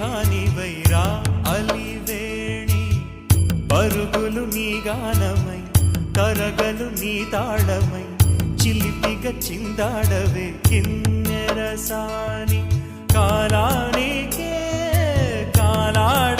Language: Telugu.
కానివైరా అలివేణి పరుగులు నీ గానమై తరగలు నీ తాళమై చిలిపిగా చిందాడవే కిన్నెరసాని కాలానికే కాలాడ